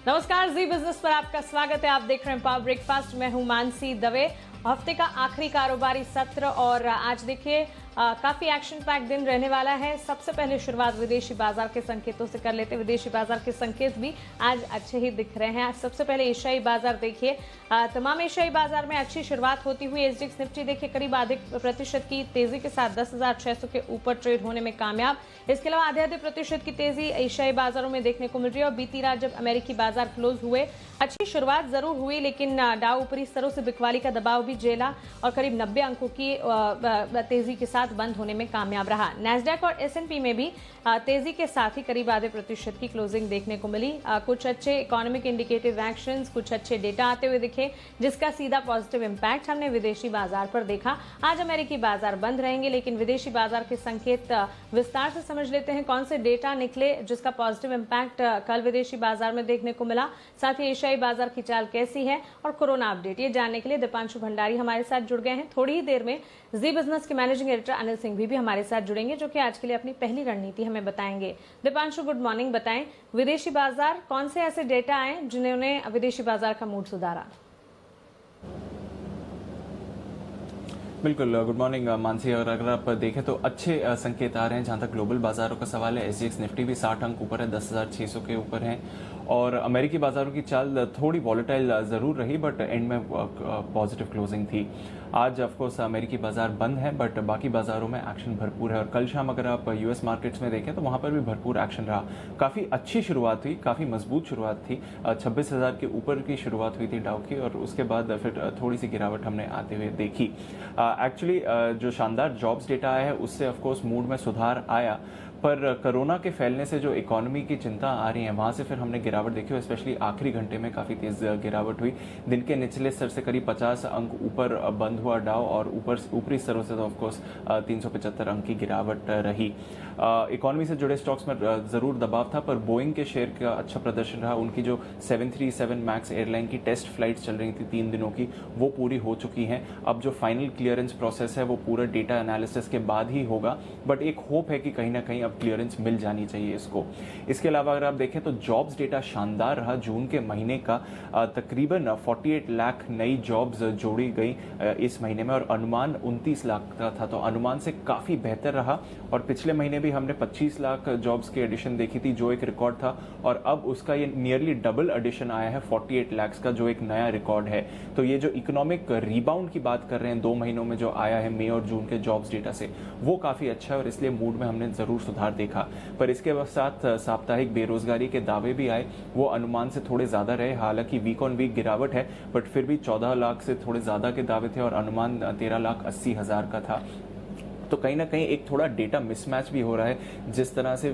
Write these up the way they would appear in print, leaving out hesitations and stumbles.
नमस्कार, जी बिजनेस पर आपका स्वागत है। आप देख रहे हैं पावर ब्रेकफास्ट। मैं हूं मानसी दवे। हफ्ते का आखिरी कारोबारी सत्र और आज देखिए काफी एक्शन पैक दिन रहने वाला है। सबसे पहले शुरुआत विदेशी बाजार के संकेतों से कर लेते हैं। विदेशी बाजार के संकेत भी आज अच्छे ही दिख रहे हैं। सबसे पहले एशियाई बाजार देखिए, तमाम एशियाई बाजार में अच्छी शुरुआत होती हुई एसजीएक्स निफ्टी देखिए करीब आधे प्रतिशत की तेजी के साथ 10,600 के ऊपर ट्रेड होने में कामयाब। इसके अलावा आधे प्रतिशत की तेजी एशियाई बाजारों में देखने को मिल रही है। और बीती रात जब अमेरिकी बाजार क्लोज हुए, अच्छी शुरुआत जरूर हुई, लेकिन डाउ ऊपरी स्तरों से बिकवाली का दबाव भी झेला और करीब 90 अंकों की तेजी के साथ बंद होने में कामयाब रहा। नैस्डैक और एसएनपी में भी तेजी के साथ ही करीब आधे प्रतिशत की क्लोजिंग देखने को मिली। कुछ अच्छे इकोनॉमिक इंडिकेटिव एक्शंस, कुछ अच्छे डेटा आते हुए दिखे, जिसका सीधा पॉजिटिव इंपैक्ट हमने विदेशी बाजार पर देखा। आज अमेरिकी बाजार बंद रहेंगे, लेकिन विदेशी बाजार के संकेत विस्तार से समझ लेते हैं। कौन से डेटा निकले जिसका पॉजिटिव इंपैक्ट कल विदेशी बाजार में देखने को मिला, साथ ही एशियाई बाजार की चाल कैसी है और कोरोना अपडेट, ये जानने के लिए दीपांशु भंडारी हमारे साथ जुड़ गए हैं। थोड़ी ही देर में जी बिजनेस के मैनेजिंग एडिटर अनिल सिंह भी हमारे साथ जुड़ेंगे, जो कि आज के लिए अपनी पहली रणनीति हमें बताएंगे। Deepanshu, good morning. बताएं, विदेशी बाजार कौन से ऐसे डेटा आए जिन्होंने विदेशी बाजार का मूड सुधारा? बिल्कुल, गुड मॉर्निंग मानसी। और अगर आप देखें तो अच्छे संकेत आ रहे हैं। जहां तक ग्लोबल बाजारों का सवाल है, एसजीएक्स निफ्टी भी 60 अंक ऊपर है, 10,600 के ऊपर है। और अमेरिकी बाजारों की चाल थोड़ी वॉलेटाइल जरूर रही, बट एंड में पॉजिटिव क्लोजिंग थी। आज ऑफकोर्स अमेरिकी बाजार बंद है, बट बाकी बाजारों में एक्शन भरपूर है। और कल शाम अगर आप यूएस मार्केट्स में देखें तो वहां पर भी भरपूर एक्शन रहा। काफी अच्छी शुरुआत हुई, काफी मजबूत शुरुआत थी। 26,000 के ऊपर की शुरुआत हुई थी डाउ की, और उसके बाद फिर थोड़ी सी गिरावट हमने आते हुए देखी। एक्चुअली जो शानदार जॉब्स डेटा आया है उससे ऑफकोर्स मूड में सुधार आया, पर कोरोना के फैलने से जो इकोनॉमी की चिंता आ रही है वहां से फिर हमने गिरावट देखी। स्पेशली आखिरी घंटे में काफी तेज गिरावट हुई। दिन के निचले स्तर से करीब 50 अंक ऊपर बंद हुआ डाउ, और ऊपरी स्तरों से तो ऑफकोर्स 375 अंक की गिरावट रही। इकोनॉमी से जुड़े स्टॉक्स में जरूर दबाव था, पर बोइंग के शेयर का अच्छा प्रदर्शन रहा। उनकी जो 737 मैक्स एयरलाइन की टेस्ट फ्लाइट्स चल रही थी 3 दिनों की, वो पूरी हो चुकी हैं। अब जो फाइनल क्लियरेंस प्रोसेस है वो पूरा डेटा एनालिसिस के बाद ही होगा, बट एक होप है कि कहीं ना कहीं अब क्लियरेंस मिल जानी चाहिए इसको। इसके अलावा अगर आप देखें तो जॉब्स डेटा शानदार रहा। जून के महीने का तकरीबन 48 लाख नई जॉब्स जोड़ी गई इस महीने में, और अनुमान 29 लाख का था, तो अनुमान से काफी बेहतर रहा। और पिछले महीने भी हमने 25 लाख जॉब्स की एडिशन देखी थी, जो एक रिकॉर्ड था, और अब उसका ये नियरली डबल एडिशन आया है 48 लाख का, जो एक नया रिकॉर्ड है। तो ये जो इकोनॉमिक रिबाउंड की बात कर रहे हैं 2 महीनों में जो आया है मई और जून के जॉब्स डेटा से, वो काफी अच्छा है, और इसलिए मूड में हमने जरूर सुधार देखा। पर इसके साथ साप्ताहिक बेरोजगारी के दावे भी आए, वो अनुमान से थोड़े ज्यादा रहे। हालांकि वीक ऑन वीक गिरावट है, बट फिर भी 14 लाख से थोड़े ज्यादा के दावे थे, और अनुमान 13,80,000 का था। तो कहीं ना कहीं एक थोड़ा डेटा मिसमैच भी हो रहा है। जिस तरह से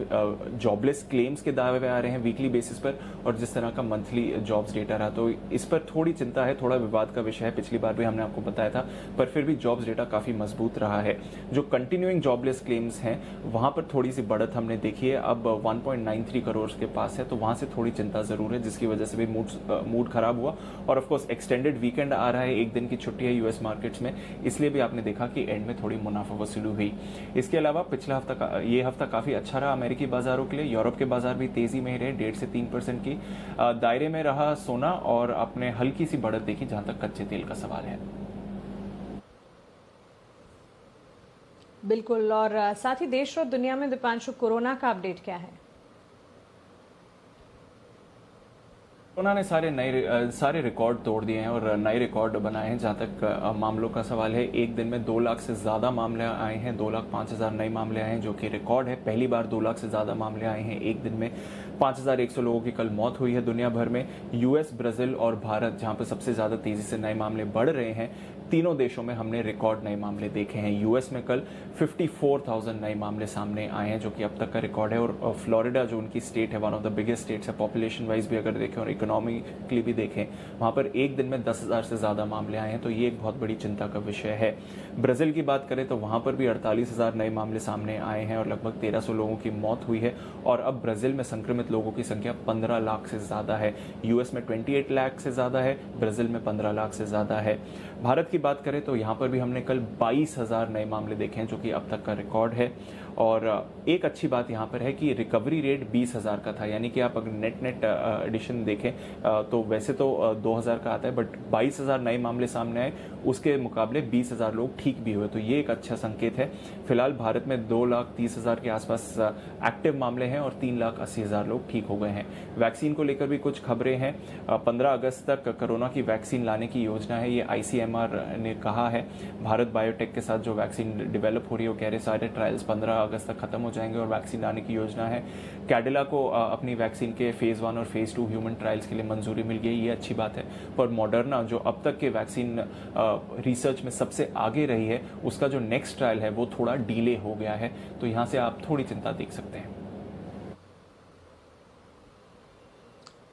जॉबलेस क्लेम्स के दावे आ रहे हैं वीकली बेसिस पर, और जिस तरह का मंथली जॉब्स डेटा रहा, तो इस पर थोड़ी चिंता है, थोड़ा विवाद का विषय है। पिछली बार भी हमने आपको बताया था, पर फिर भी जॉब्स डेटा काफी मजबूत रहा है। जो कंटिन्यूइंग जॉबलेस क्लेम्स हैं वहां पर थोड़ी सी बढ़त हमने देखी है, अब 1.93 करोड़ के पास है, तो वहां से थोड़ी चिंता जरूर है, जिसकी वजह से भी मूड खराब हुआ। और ऑफकोर्स एक्सटेंडेड वीकेंड आ रहा है, एक दिन की छुट्टी है यूएस मार्केट्स में, इसलिए भी आपने देखा कि एंड में थोड़ी मुनाफा वसूली हुई। इसके अलावा पिछला हफ्ता ये हफ्ता काफी अच्छा रहा अमेरिकी बाजारों के लिए। यूरोप के बाजार भी तेजी में ही रहे, 1.5 से 3% की दायरे में रहा सोना, और अपने हल्की सी बढ़त देखी जहां तक कच्चे तेल का सवाल है। बिल्कुल। और साथ ही देश और दुनिया में दीपांशु, कोरोना का अपडेट क्या है? कोरोना ने सारे रिकॉर्ड तोड़ दिए हैं और नए रिकॉर्ड बनाए हैं। जहां तक मामलों का सवाल है, एक दिन में 2 लाख से ज्यादा मामले आए हैं, 2,05,000 नए मामले आए हैं, जो कि रिकॉर्ड है। पहली बार 2 लाख से ज्यादा मामले आए हैं एक दिन में। 5,100 लोगों की कल मौत हुई है दुनिया भर में। यूएस, ब्राजील और भारत, जहां पर सबसे ज्यादा तेजी से नए मामले बढ़ रहे हैं, तीनों देशों में हमने रिकॉर्ड नए मामले देखे हैं। यूएस में कल 54,000 नए मामले सामने आए हैं, जो कि अब तक का रिकॉर्ड है। और फ्लोरिडा जो उनकी स्टेट है, one of the biggest states है पॉपुलेशन वाइज भी अगर देखें और इकोनॉमिकली भी देखें, वहां पर एक दिन में 10,000 से ज्यादा मामले आए हैं, तो ये एक बहुत बड़ी चिंता का विषय है। ब्राजील की बात करें तो वहां पर भी 48,000 नए मामले सामने आए हैं और लगभग 1,300 लोगों की मौत हुई है। और अब ब्राजील में संक्रमित लोगों की संख्या 15 लाख से ज्यादा है। यूएस में 28 लाख से ज्यादा है, ब्राजील में 15 लाख से ज्यादा है। भारत की बात करें तो यहां पर भी हमने कल 22,000 नए मामले देखे हैं, जो कि अब तक का रिकॉर्ड है। और एक अच्छी बात यहाँ पर है कि रिकवरी रेट 20,000 का था, यानी कि आप अगर नेट एडिशन देखें तो वैसे तो 2,000 का आता है, बट 22,000 नए मामले सामने आए, उसके मुकाबले 20,000 लोग ठीक भी हुए, तो ये एक अच्छा संकेत है। फिलहाल भारत में 2,30,000 के आसपास एक्टिव मामले हैं और 3,80,000 लोग ठीक हो गए हैं। वैक्सीन को लेकर भी कुछ खबरें हैं। 15 अगस्त तक कोरोना की वैक्सीन लाने की योजना है, ये ICMR ने कहा है। भारत बायोटेक के साथ जो वैक्सीन डेवलप हो रही है, वो कह रहे सारे ट्रायल्स 15 अगस्त तक खत्म हो जाएंगे और वैक्सीन लाने की योजना है। कैडिला को अपनी वैक्सीन के फेज़ 1 और फेज़ 2 ह्यूमन ट्रायल्स के लिए मंजूरी मिल गई, ये अच्छी बात है। पर मॉडर्ना जो अब तक के वैक्सीन रिसर्च में सबसे आगे रही है, उसका जो नेक्स्ट ट्रायल है वो थोड़ा डिले हो गया है, तो यहाँ से आप थोड़ी चिंता देख सकते हैं।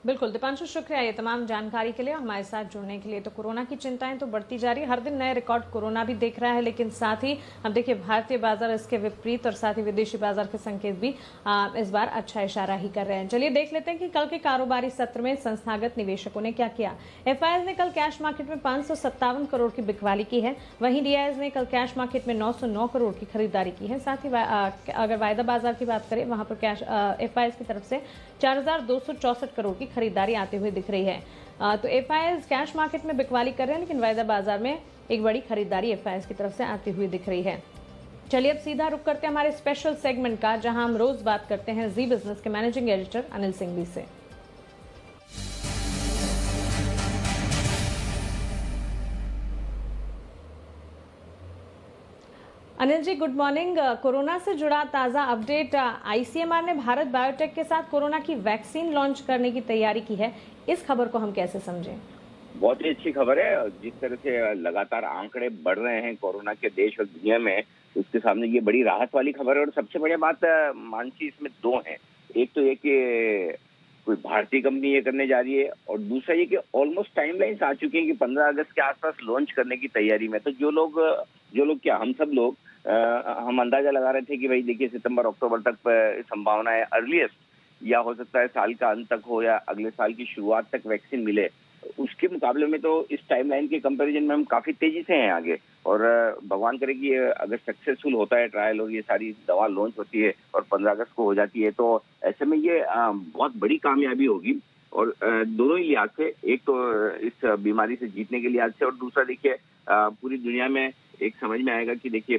बिल्कुल दीपांशु, शुक्रिया ये तमाम जानकारी के लिए, हमारे साथ जुड़ने के लिए। तो कोरोना की चिंताएं तो बढ़ती जा रही है, हर दिन नए रिकॉर्ड कोरोना भी देख रहा है, लेकिन साथ ही अब देखिए भारतीय बाजार इसके विपरीत और साथ ही विदेशी बाजार के संकेत भी इस बार अच्छा इशारा ही कर रहे हैं। चलिए देख लेते हैं कि कल के कारोबारी सत्र में संस्थागत निवेशकों ने क्या किया। FIs ने कल कैश मार्केट में 557 करोड़ की बिकवाली की है, वहीं DIs ने कल कैश मार्केट में 909 करोड़ की खरीदारी की है। साथ ही अगर वायदा बाजार की बात करें, वहां पर कैश FIs की तरफ से 4,264 करोड़ की खरीदारी आते हुए दिख रही है। तो FIs कैश मार्केट में बिकवाली कर रहे हैं, लेकिन वायदा बाजार में एक बड़ी खरीदारी FIs की तरफ से आती हुई दिख रही है। चलिए अब सीधा रुक करते हैं हमारे स्पेशल सेगमेंट का, जहां हम रोज बात करते हैं जी बिजनेस के मैनेजिंग एडिटर अनिल सिंघवी से। Anil ji, good morning. Corona से जुड़ा ताज़ा अपडेट, ICMR ने भारत बायोटेक के साथ कोरोना की वैक्सीन लॉन्च करने की तैयारी की है, इस खबर को हम कैसे समझें? बहुत ही अच्छी खबर है। जिस तरह से लगातार आंकड़े बढ़ रहे हैं कोरोना के देश और दुनिया में, उसके सामने ये बड़ी राहत वाली खबर है। और सबसे बढ़िया बात मानसी इसमें दो है। एक तो ये कि कोई भारतीय कंपनी ये करने जा रही है, और दूसरा ये कि ऑलमोस्ट टाइमलाइंस आ चुकी हैं कि 15 अगस्त के आसपास लॉन्च करने की तैयारी में। तो जो लोग क्या, हम सब लोग हम अंदाजा लगा रहे थे कि भाई देखिए सितंबर अक्टूबर तक संभावना है अर्लीस्ट, या हो सकता है साल का अंत तक हो या अगले साल की शुरुआत तक वैक्सीन मिले। उसके मुकाबले में तो इस टाइमलाइन के कंपैरिजन में हम काफी तेजी से हैं आगे। और भगवान करे कि अगर सक्सेसफुल होता है ट्रायल और ये सारी दवा लॉन्च होती है और 15 अगस्त को हो जाती है, तो ऐसे में ये बहुत बड़ी कामयाबी होगी। और दोनों ही लिहाज से, एक तो इस बीमारी से जीतने के लिहाज से, और दूसरा देखिए पूरी दुनिया में एक समझ में आएगा कि देखिए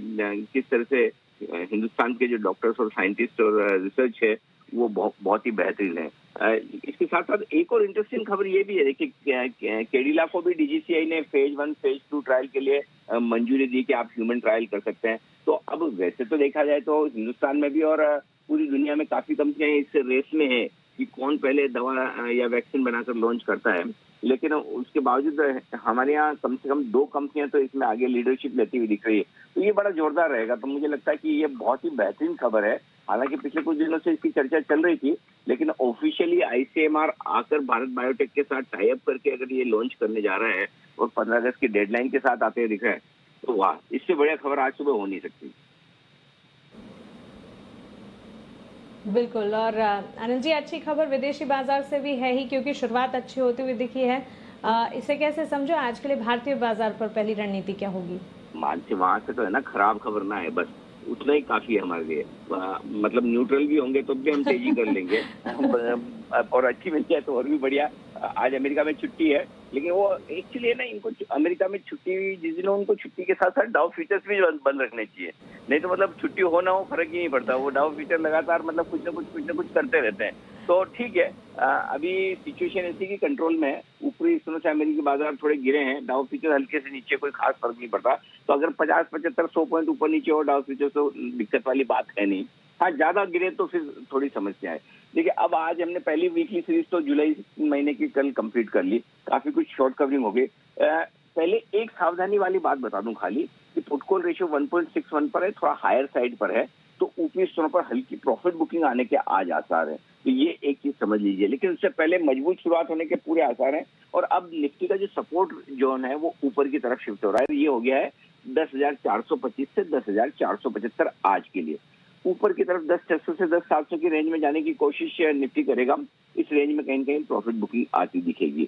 किस तरह से हिंदुस्तान के जो डॉक्टर्स और साइंटिस्ट और रिसर्च है वो बहुत ही बेहतरीन है। इसके साथ साथ एक और इंटरेस्टिंग खबर ये भी है, देखिए कैडिला को भी DGCI ने फेज 1 फेज 2 ट्रायल के लिए मंजूरी दी कि आप ह्यूमन ट्रायल कर सकते हैं। तो अब वैसे तो देखा जाए तो हिंदुस्तान में भी और पूरी दुनिया में काफी कंपनियां इस रेस में है कि कौन पहले दवा या वैक्सीन बनाकर लॉन्च करता है। लेकिन उसके बावजूद हमारे यहाँ कम से कम 2 कंपनियां तो इसमें आगे लीडरशिप लेती हुई दिख रही है। तो ये बड़ा जोरदार रहेगा। तो मुझे लगता है कि ये बहुत ही बेहतरीन खबर है। हालांकि पिछले कुछ दिनों से इसकी चर्चा चल रही थी, लेकिन ऑफिशियली ICMR आकर भारत बायोटेक के साथ टाई अप करके अगर ये लॉन्च करने जा रहा है और 15 अगस्त की डेडलाइन के साथ आते हुए दिख रहा है, तो वाह, इससे बढ़िया खबर आज सुबह हो नहीं सकती। बिल्कुल। और अनिल जी, अच्छी खबर विदेशी बाजार से भी है ही, क्योंकि शुरुआत अच्छी होती हुई दिखी है। इसे कैसे समझो, आज के लिए भारतीय बाजार पर पहली रणनीति क्या होगी? मानसी, वहां से तो है ना खराब खबर ना है, बस उतना ही काफी है हमारे लिए। मतलब न्यूट्रल भी होंगे तो भी हम तेजी कर लेंगे और अच्छी मिल जाए तो और भी बढ़िया। आज अमेरिका में छुट्टी है, लेकिन वो एक्चुअली है ना, इनको अमेरिका में छुट्टी जिस दिन उनको छुट्टी के साथ साथ डाउ फ्यूचर्स भी बंद रखने चाहिए। नहीं तो मतलब छुट्टी हो ना हो फर्क ही नहीं पड़ता, वो डाउ फ्यूचर लगातार मतलब कुछ ना कुछ करते रहते हैं। तो ठीक है, अभी सिचुएशन ऐसी की कंट्रोल में है। ऊपरी हिस्सों से अमेरिकी बाजार थोड़े गिरे हैं, डाउ फ्यूचर हल्के से नीचे, कोई खास फर्क नहीं पड़ता। तो अगर 50, 75, 100 पॉइंट ऊपर नीचे हो डाउ फ्यूचर तो दिक्कत वाली बात है नहीं। हाँ, ज्यादा गिरे तो फिर थोड़ी समस्या है। देखिए, अब आज हमने पहली वीकली सीरीज तो जुलाई महीने की कल कंप्लीट कर ली, काफी कुछ शॉर्ट कवरिंग हो गई। पहले एक सावधानी वाली बात बता दूं खाली कि पुट कॉल रेशियो 1.61 पर है, थोड़ा हायर साइड पर है, तो ऊपरी स्तरों पर हल्की प्रॉफिट बुकिंग आने के आज आसार है। तो ये एक चीज समझ लीजिए, लेकिन उससे पहले मजबूत शुरुआत होने के पूरे आसार हैं। और अब निफ्टी का जो सपोर्ट जोन है वो ऊपर की तरफ शिफ्ट हो रहा है। ये हो गया है 10,425 से 10,475 आज के लिए। ऊपर की तरफ 10,600 से 10,700 की रेंज में जाने की कोशिश निफ्टी करेगा। इस रेंज में कहीं न कहीं प्रॉफिट बुकिंग आती दिखेगी।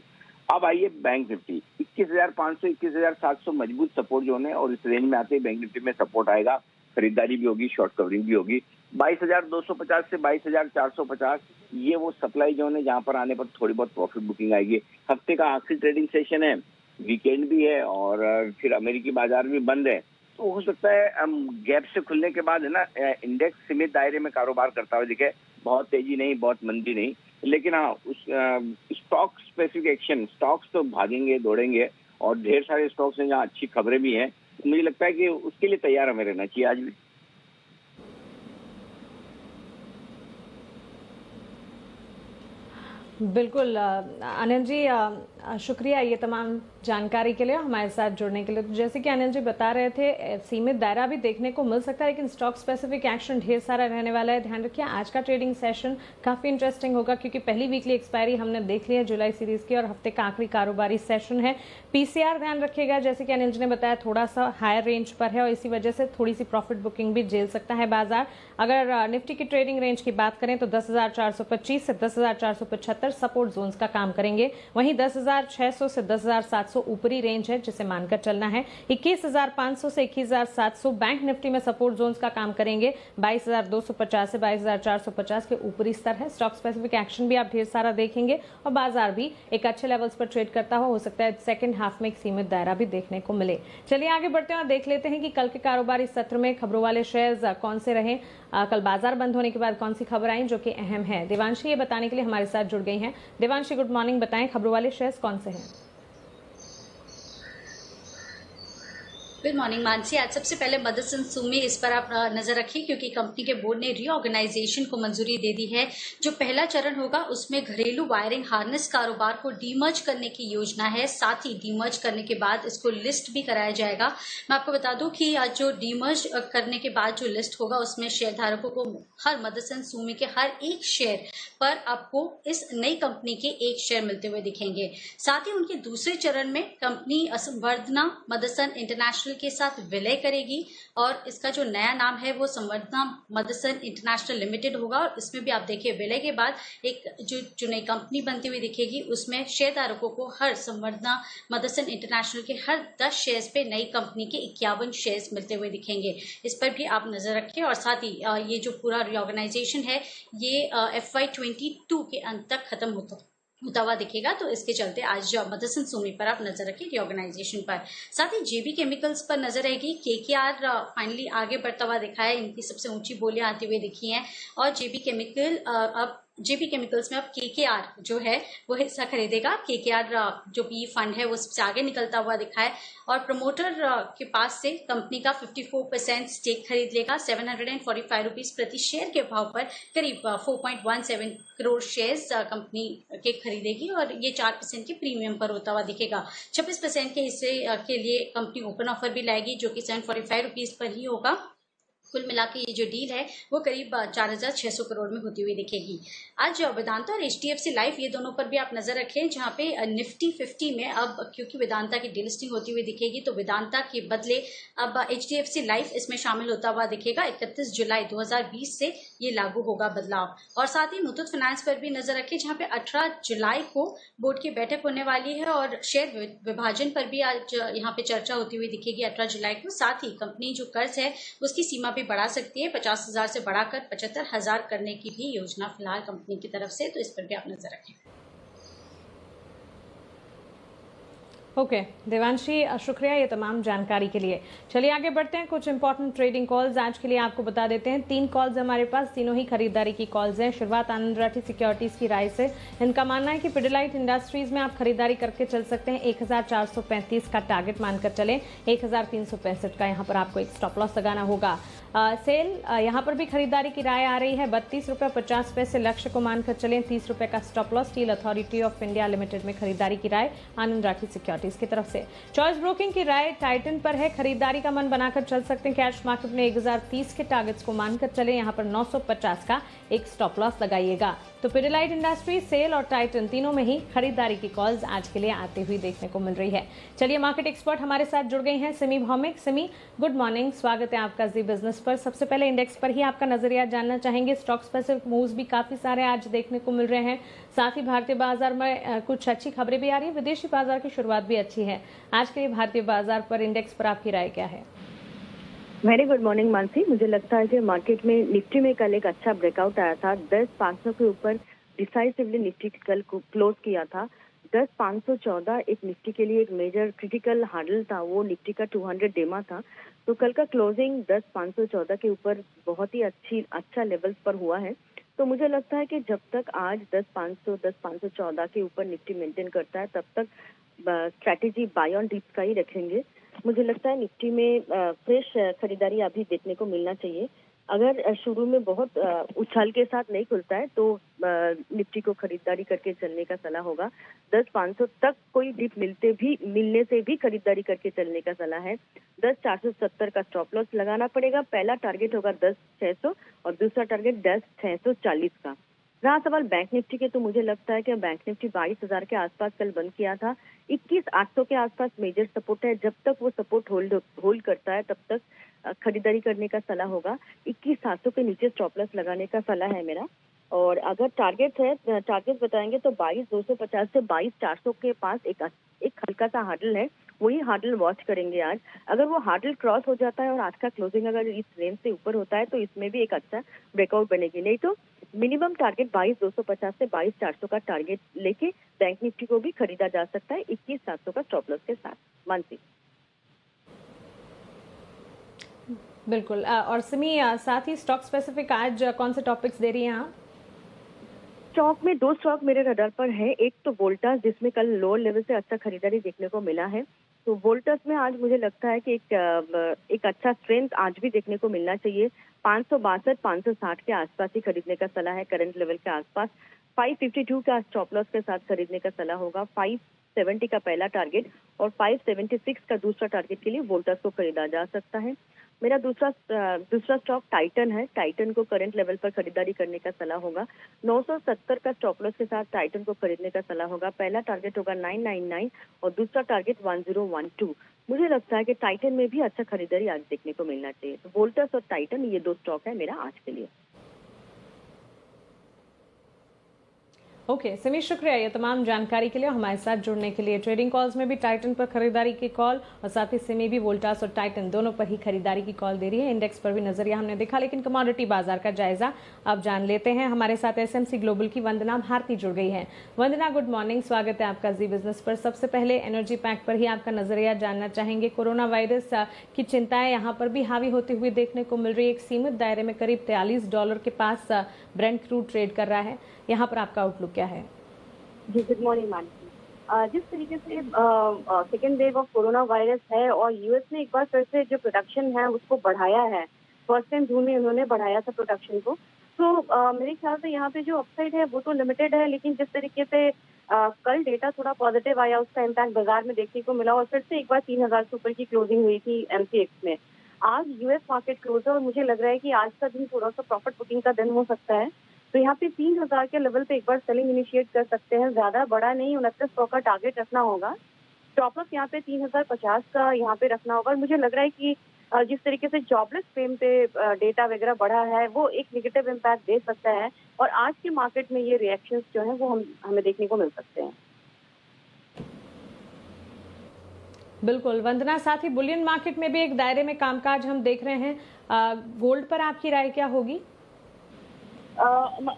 अब आइए बैंक निफ्टी, 21,500 21,700 मजबूत सपोर्ट जोन है, और इस रेंज में आते ही बैंक निफ्टी में सपोर्ट आएगा, खरीदारी भी होगी, शॉर्ट कवरिंग भी होगी। 22,250 से 22,450 ये वो सप्लाई जोन है जहां पर आने पर थोड़ी बहुत प्रॉफिट बुकिंग आएगी। हफ्ते का आखिरी ट्रेडिंग सेशन है, वीकेंड भी है और फिर अमेरिकी बाजार भी बंद है, तो हो सकता है गैप से खुलने के बाद है ना इंडेक्स सीमित दायरे में कारोबार करता हुआ दिखे। बहुत तेजी नहीं, बहुत मंदी नहीं, लेकिन हाँ उस स्टॉक स्पेसिफिक एक्शन, स्टॉक्स तो भागेंगे दौड़ेंगे और ढेर सारे स्टॉक्स हैं जहाँ अच्छी खबरें भी हैं। तो मुझे लगता है कि उसके लिए तैयार हमें रहना चाहिए आज भी। बिल्कुल अनिल जी, शुक्रिया ये तमाम जानकारी के लिए, हमारे साथ जुड़ने के लिए। तो जैसे कि अनिल जी बता रहे थे, सीमित दायरा भी देखने को मिल सकता है, लेकिन स्टॉक स्पेसिफिक एक्शन ढेर सारा रहने वाला है। ध्यान रखिए आज का ट्रेडिंग सेशन काफी इंटरेस्टिंग होगा, क्योंकि पहली वीकली एक्सपायरी हमने देख ली है जुलाई सीरीज की और हफ्ते का आखिरी कारोबारी सेशन है। पीसीआर ध्यान रखिएगा, जैसे कि अनिल जी ने बताया, थोड़ा सा हायर रेंज पर है और इसी वजह से थोड़ी सी प्रॉफिट बुकिंग भी झेल सकता है बाजार। अगर निफ्टी की ट्रेडिंग रेंज की बात करें तो 10,425 से 10,475 सपोर्ट जोन्स का काम करेंगे। वहीं 10,600 से 10,700 ऊपरी रेंज है जिसे मानकर चलना है। 21,500 से 21,700 बैंक निफ्टी में सपोर्ट जोन्स का काम करेंगे। 22,250 से 22,450 के ऊपरी स्तर है। स्टॉक स्पेसिफिक एक्शन भी आप ढेर सारा देखेंगे और बाजार भी एक अच्छे लेवल्स पर ट्रेड करता हो सकता है सेकंड हाफ में एक सीमित दायरा भी देखने को मिले। चलिए आगे बढ़ते हैं और देख लेते हैं कि कल के कारोबारी सत्र में खबरों वाले शेयर्स कौन से रहे। कल बाजार बंद होने के बाद कौन सी खबर आई जो कि अहम है। देवांशी ये बताने के लिए हमारे साथ जुड़ गई हैं। देवांशी गुड मॉर्निंग, बताएं खबरों वाले शेयर्स कौन से हैं। Good morning Mansi. आज सबसे पहले मदरसन सुमी, इस पर आप नजर रखिए क्योंकि कंपनी के बोर्ड ने रीऑर्गेनाइजेशन को मंजूरी दे दी है। जो पहला चरण होगा उसमें घरेलू वायरिंग हार्नेस कारोबार को डीमर्ज करने की योजना है। साथ ही डीमर्ज करने के बाद इसको लिस्ट भी कराया जाएगा। मैं आपको बता दूं कि आज जो डीमर्ज करने के बाद जो लिस्ट होगा उसमें शेयर धारकों को हर मदरसन सुमी के हर एक शेयर पर आपको इस नई कंपनी के एक शेयर मिलते हुए दिखेंगे। साथ ही उनके दूसरे चरण में कंपनी संवर्धना मदरसन इंटरनेशनल के साथ विलय करेगी और इसका जो नया नाम है वो संवर्धना मदरसन इंटरनेशनल लिमिटेड होगा। और इसमें भी आप देखिए विलय के बाद एक जो नई कंपनी बनती हुई दिखेगी उसमें शेयरधारकों को हर संवर्धना मदरसन इंटरनेशनल के हर 10 शेयर्स पे नई कंपनी के 51 शेयर्स मिलते हुए दिखेंगे। इस पर भी आप नजर रखें। और साथ ही ये जो पूरा रिऑर्गेनाइजेशन है ये FY22 के अंत तक खत्म होता हुआ दिखेगा। तो इसके चलते आज मदरसन सुमी पर आप नजर रखें रिऑर्गेनाइजेशन पर। साथ ही जेबी केमिकल्स पर नजर रहेगी। KKR फाइनली आगे बढ़ता हुआ दिखा है, इनकी सबसे ऊंची बोलियां आती हुई दिखी हैं और जेबी केमिकल्स में अब KKR जो है वो हिस्सा खरीदेगा। KKR जो PE फंड है वो सबसे आगे निकलता हुआ दिखा है और प्रमोटर के पास से कंपनी का 54% स्टेक खरीद लेगा। 745 रुपीज प्रति शेयर के भाव पर करीब 4.17 करोड़ शेयर्स कंपनी के खरीदेगी और ये 4% के प्रीमियम पर होता हुआ दिखेगा। 26% के हिस्से के लिए कंपनी ओपन ऑफर भी लाएगी जो कि 745 रुपीज पर ही होगा। कुल मिला के ये जो डील है वो करीब 4,600 करोड़ में होती हुई दिखेगी। आज वेदांता और HDFC लाइफ ये दोनों पर भी आप नजर रखें, जहां पे निफ्टी 50 में अब क्योंकि वेदांता की डीलिस्टिंग होती हुई दिखेगी तो वेदांता के बदले अब HDFC लाइफ इसमें शामिल होता हुआ दिखेगा। 31 जुलाई 2020 से ये लागू होगा बदलाव। और साथ ही मुथूट फाइनेंस पर भी नजर रखें जहां पे 18 जुलाई को बोर्ड की बैठक होने वाली है और शेयर विभाजन पर भी आज यहाँ पे चर्चा होती हुई दिखेगी 18 जुलाई को। साथ ही कंपनी जो कर्ज है उसकी सीमा भी बढ़ा सकती है, 50,000 से बढ़ाकर 75,000 करने की भी योजना फिलहाल कंपनी की तरफ से। तो इस पर भी आप नजर रखें। ओके देवांशी, शुक्रिया ये तमाम जानकारी के लिए। चलिए आगे बढ़ते हैं, कुछ इंपॉर्टेंट ट्रेडिंग कॉल्स आज के लिए आपको बता देते हैं। 3 कॉल्स हमारे पास, तीनों ही खरीदारी की कॉल्स हैं। शुरुआत आनंद राठी सिक्योरिटीज की राय से। इनका मानना है कि पिडिलाइट इंडस्ट्रीज में आप खरीदारी करके चल सकते हैं। 1435 का टारगेट मानकर चलें। 1365 का यहाँ पर आपको एक स्टॉप लॉस लगाना होगा। सेल यहाँ पर भी खरीदारी की राय आ रही है। 32 रुपये 50 पैसे लक्ष्य को मानकर चलें। 30 रुपये का stop loss. Steel authority of India limited में खरीदारी की राय आनंद राठी सिक्योरिटीज की तरफ से। चॉइस ब्रोकिंग की राय टाइटन पर है। खरीदारी का मन बनाकर चल सकते हैं। कैश मार्केट में 1030 के टारगेट्स को मानकर चले। यहाँ पर 950 का एक स्टॉप लॉस लगाइएगा। तो पिडिलाइट इंडस्ट्री, सेल और टाइटन तीनों में ही खरीदारी की कॉल्स आज के लिए आती हुई देखने को मिल रही है। चलिए मार्केट एक्सपर्ट हमारे साथ जुड़ गई हैं सिमी भौमिक। सिमी गुड मॉर्निंग, स्वागत है आपका जी बिजनेस पर। सबसे पहले इंडेक्स पर ही आपका नजरिया जानना चाहेंगे। स्टॉक स्पेसिफिक मूव्स भी काफी सारे आज देखने को मिल रहे हैं। साथ ही भारतीय बाजार में कुछ अच्छी खबरें भी आ रही है। विदेशी बाजार की शुरुआत भी अच्छी है। आज के लिए भारतीय बाजार पर इंडेक्स पर आपकी राय क्या है? Very good morning Mansi. मुझे लगता है कि मार्केट में निफ्टी में कल एक अच्छा ब्रेकआउट आया था। 10,500 के ऊपर डिसाइसिवली निफ्टी कल को क्लोज किया था। 10,514 एक निफ्टी के लिए एक मेजर क्रिटिकल हार्डल था, वो निफ्टी का 200 डेमा था। तो कल का क्लोजिंग 10,514 के ऊपर बहुत ही अच्छा लेवल्स पर हुआ है। तो मुझे लगता है कि जब तक आज 10,500 10,514 के ऊपर निफ्टी मेंटेन करता है, तब तक स्ट्रैटेजी बाय ऑन डिप्स का ही रखेंगे। मुझे लगता है निफ्टी में फ्रेश खरीदारी अभी देखने को मिलना चाहिए। अगर शुरू में बहुत उछाल के साथ नहीं खुलता है तो निफ्टी को खरीदारी करके चलने का सलाह होगा। 10,500 तक कोई डिप मिलने से भी खरीदारी करके चलने का सलाह है। 10,470 का स्टॉप लॉस लगाना पड़ेगा। पहला टारगेट होगा 10,600 और दूसरा टारगेट 10,640 का। रहा सवाल बैंक निफ्टी के, तो मुझे लगता है कि बैंक निफ्टी 22,000 के आसपास कल बंद किया था। 21,800 के आसपास मेजर सपोर्ट है। जब तक वो सपोर्ट होल्ड करता है तब तक खरीदारी करने का सलाह होगा। 21,700 के नीचे स्टॉप लॉस लगाने का सलाह है मेरा। और अगर टारगेट बताएंगे तो 22,250 से 22,400 के पास एक हल्का सा हार्डल है, वही हार्डल वॉच करेंगे आज। अगर वो हार्डल क्रॉस हो जाता है और आज का क्लोजिंग अगर इस रेंज से ऊपर होता है तो इसमें भी एक अच्छा ब्रेकआउट बनेगी। नहीं तो मिनिमम टारगेट 22,250 से 22,400 का टारगेट लेके बैंक निफ्टी को भी खरीदा जा सकता है 21,700 का स्टॉप लॉस के साथ। मानसी। बिल्कुल। और सिमी, साथ ही स्टॉक स्पेसिफिक आज कौन से टॉपिक्स दे रही हैं आप? स्टॉक में 2 स्टॉक मेरे रडार पर है। एक तो वोल्टास, जिसमें कल लोअर लेवल से अच्छा खरीदारी देखने को मिला है। तो वोल्टास में आज मुझे लगता है कि एक अच्छा स्ट्रेंथ आज भी देखने को मिलना चाहिए। 562 560 के आसपास ही खरीदने का सलाह है, करंट लेवल के आसपास। 552 का स्टॉप लॉस के साथ खरीदने का सलाह होगा। 570 का पहला टारगेट और 576 का दूसरा टारगेट के लिए वोल्टास को खरीदा जा सकता है। मेरा दूसरा स्टॉक टाइटन है। टाइटन को करंट लेवल पर खरीदारी करने का सलाह होगा। 970 का स्टॉप लॉस के साथ टाइटन को खरीदने का सलाह होगा। पहला टारगेट होगा 999 और दूसरा टारगेट 1012। मुझे लगता है कि टाइटन में भी अच्छा खरीदारी आज देखने को मिलना चाहिए। तो वोल्टास और टाइटन, ये 2 स्टॉक है मेरा आज के लिए। ओके सिमी, शुक्रिया ये तमाम जानकारी के लिए, हमारे साथ जुड़ने के लिए। ट्रेडिंग कॉल्स में भी टाइटन पर खरीदारी की कॉल और साथ ही सिमी भी वोल्टास और टाइटन दोनों पर ही खरीदारी की कॉल दे रही है। इंडेक्स पर भी नजरिया हमने देखा, लेकिन कमोडिटी बाजार का जायजा अब जान लेते हैं। हमारे साथ एसएमसी ग्लोबल की वंदना भारती जुड़ गई है। वंदना, गुड मॉर्निंग, स्वागत है आपका जी बिजनेस पर। सबसे पहले एनर्जी पैक पर ही आपका नजरिया जानना चाहेंगे। कोरोना वायरस की चिंताएं यहाँ पर भी हावी होती हुई देखने को मिल रही है। एक सीमित दायरे में करीब $43 के पास ब्रेंट क्रूड ट्रेड कर रहा है। यहाँ पर आपका आउटलुक क्या है? जी, गुड मॉर्निंग मानसी। जिस तरीके से second wave of corona virus है और यूएस ने एक बार फिर से जो प्रोडक्शन है उसको बढ़ाया है। फर्स्ट टाइम जून में उन्होंने बढ़ाया था प्रोडक्शन को। तो मेरे ख्याल से यहाँ पे जो अपसाइड है वो तो लिमिटेड है, लेकिन जिस तरीके से कल डेटा थोड़ा पॉजिटिव आया, उसका इम्पैक्ट बाजार में देखने को मिला और फिर से एक बार 3,000 से ऊपर की क्लोजिंग हुई थी एमसीएक्स में। आज यूएस मार्केट क्लोज है और मुझे लग रहा है कि आज का दिन थोड़ा सा प्रॉफिट बुकिंग का दिन हो सकता है। तो यहाँ पे 3,000 के लेवल पे एक बार सेलिंग इनिशिएट कर सकते हैं। ज्यादा बड़ा नहीं, 2900 का टारगेट रखना होगा। स्टॉप लॉस यहाँ पे 3,050 का यहाँ पे रखना होगा। और मुझे लग रहा है कि जिस तरीके से जॉबलेस क्लेम पे डेटा वगैरह बढ़ा है वो एक नेगेटिव इम्पैक्ट दे सकता है और आज के मार्केट में ये रिएक्शंस जो है वो हमें देखने को मिल सकते हैं। बिल्कुल वंदना, साथ ही बुलियन मार्केट में भी एक दायरे में कामकाज हम देख रहे हैं। गोल्ड पर आपकी राय क्या होगी?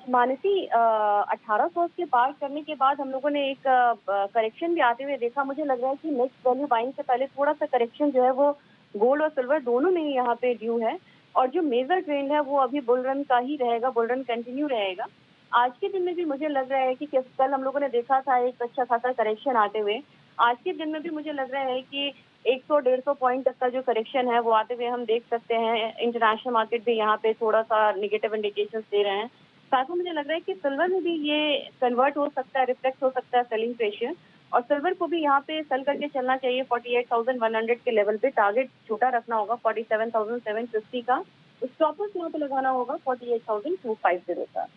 मानसी, 1800 के पार करने के बाद हम लोगों ने एक करेक्शन भी आते हुए देखा। मुझे लग रहा है कि नेक्स्ट वैल्यू बाइंग से पहले थोड़ा सा करेक्शन जो है वो गोल्ड और सिल्वर दोनों में ही यहाँ पे ड्यू है। और जो मेजर ट्रेंड है वो अभी बुल रन का ही रहेगा, बुल रन कंटिन्यू रहेगा। आज के दिन में भी मुझे लग रहा है कि कल हम लोगों ने देखा था एक अच्छा खासा करेक्शन आते हुए। आज के दिन में भी मुझे लग रहा है कि 100-150 पॉइंट तक का जो करेक्शन है वो आते हुए हम देख सकते हैं। इंटरनेशनल मार्केट भी यहाँ पे थोड़ा सा नेगेटिव इंडिकेशंस दे रहे हैं। साथ में मुझे लग रहा है कि सिल्वर में भी ये कन्वर्ट हो सकता है, रिफ्लेक्ट हो सकता है सेलिंग प्रेशर। और सिल्वर को भी यहाँ पे सेल करके चलना चाहिए। 48,100 के लेवल पे टारगेट छोटा रखना होगा 47,750 का। स्टॉप लॉस यहाँ पे लगाना होगा 48,250 का।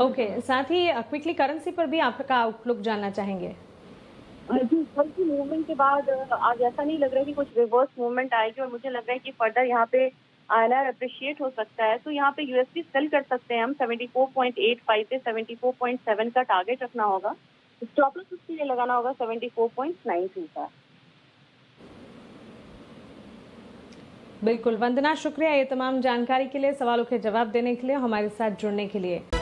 ओके, साथ ही क्विकली करेंसी पर भी आपका आउटलुक जानना चाहेंगे। जी, कल की मूवमेंट के बाद आज ऐसा नहीं लग रहा है कि कुछ रिवर्स मूवमेंट आएगी और मुझे लग रहा है कि फर्दर यहाँ पे INR अप्रिशिएट हो सकता है। तो यहाँ पे यूएसडी सेल कर सकते हैं हम 74.85 से 74.7 का टारगेट रखना होगा। स्टॉप लॉस उसके लिए लगाना होगा 74.92 का। बिल्कुल वंदना, शुक्रिया ये तमाम जानकारी के लिए, सवालों के जवाब देने के लिए, हमारे साथ जुड़ने के लिए।